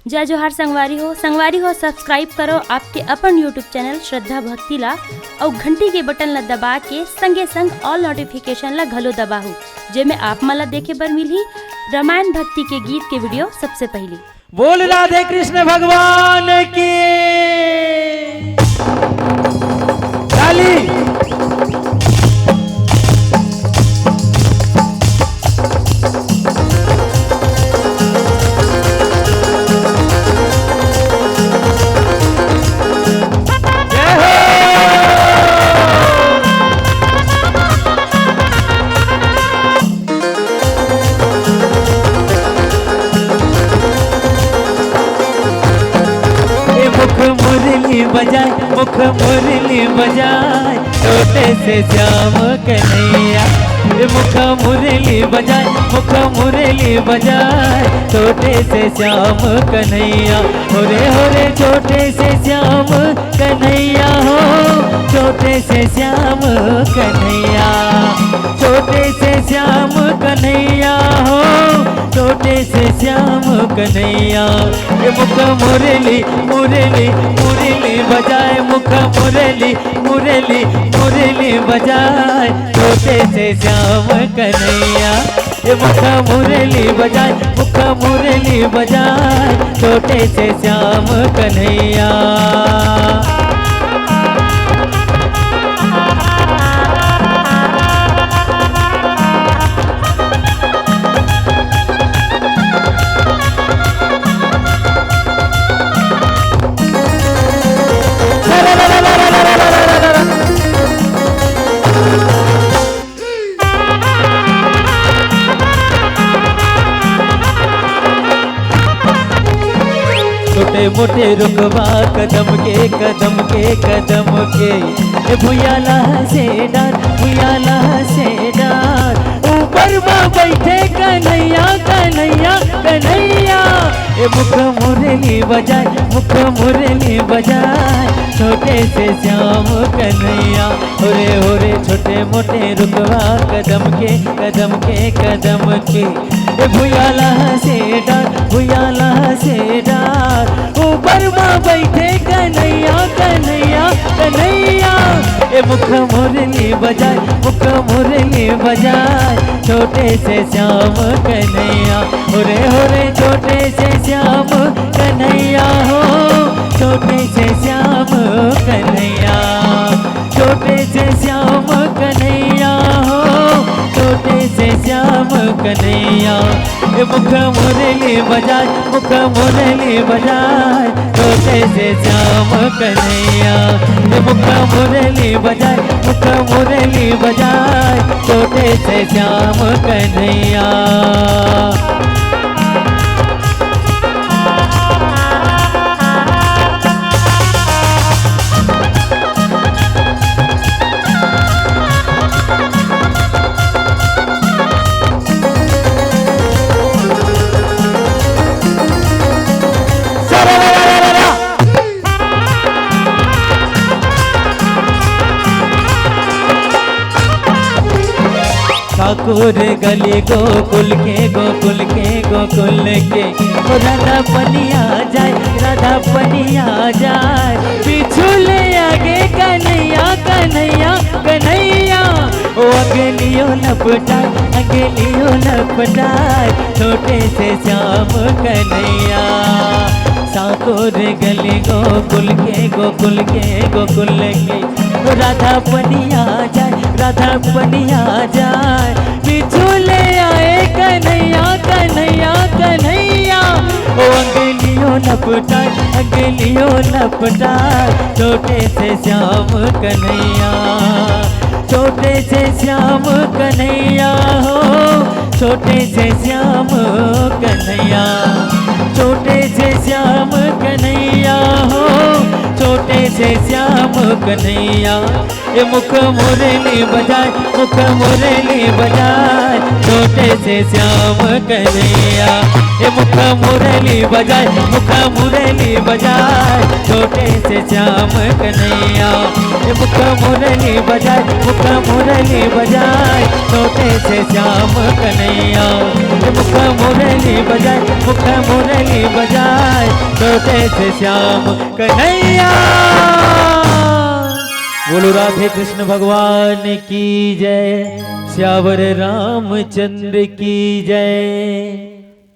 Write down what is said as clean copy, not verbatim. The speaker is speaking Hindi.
जय जोहार संगवारी हो सब्सक्राइब करो आपके अपन यूट्यूब चैनल श्रद्धा भक्ति ला और घंटी के बटन ला दबा के संगे संग ऑल नोटिफिकेशन ला घलो दबाहू जेमे आप मला देखे बर मिलही रामायण भक्ति के गीत के वीडियो सबसे पहले। बोल राधे कृष्ण भगवान की ताली। मुख मुरली बजाए छोटे से श्याम कन्हैया। मुख मुरली बजाए मुख मुरली बजाए छोटे से श्याम कन्हैया। होरे छोटे से श्याम कन्हैया हो छोटे से श्याम कन्हैया। छोटे से श्याम कन्हैया हो छोटे से श्याम कन्हैया। मुख मुरली मुरली मुरली बजाए मुख मुरली मुरली मुरली बजाए छोटे से श्याम कन्हैया। मुख मुरली बजाए मुख मुरली बजाए छोटे से श्याम कन्हैया। छोटे मोटे रुकवा कदम के भुयाला से डार ऊपर माँ बैठे कन्हैया कन्हैया कन्हैया। मुख मुरली बजाए छोटे से श्याम कन्हैया। होरे छोटे मोटे रुकवा कदम के भुयाला से डार ऊपर माँ बैठे कन्हैया कन्हैया कन्हैया। मुख मुरली बजाए छोटे से श्याम कन्हैया। होरे छोटे से श्याम कन्हैया हो छोटे से श्याम कन्हैया। छोटे से श्याम कन्हैया हो छोटे से श्याम कन्हैया। मुख मुरली बजाए छोटे से श्याम कन्हैया। मुख मुरली बजाए छोटे से श्याम कन्हैया। ठाकुर गली गोकुल के राधा पनिया जाए पीछू ले आगे कन्हैया कन्हैया कन्हैया। ओ अगलियो लपटाए छोटे से श्याम कन्हैया। ठाकुर गली गोकुल के राधा पनिया जाए पीछू ले आए कन्हैया कन्हैया कन्हैया। ओ अंगलियों लपटाए छोटे से श्याम कन्हैया। छोटे से श्याम कन्हैया हो छोटे से श्याम कन्हैया। छोटे से श्याम कन्हैया हो छोटे से श्याम कन्हैया। मुख मुरली बजाए छोटे से श्याम कन्हैया। मुख मुरली बजाए छोटे से श्याम कन्हैया। मुख मुरली बजाए छोटे से श्याम कन्हैया। मुख मुरली बजाए छोटे से श्याम कन्हैया। बोलो राधे कृष्ण भगवान की जय, श्यावर रामचंद्र की जय।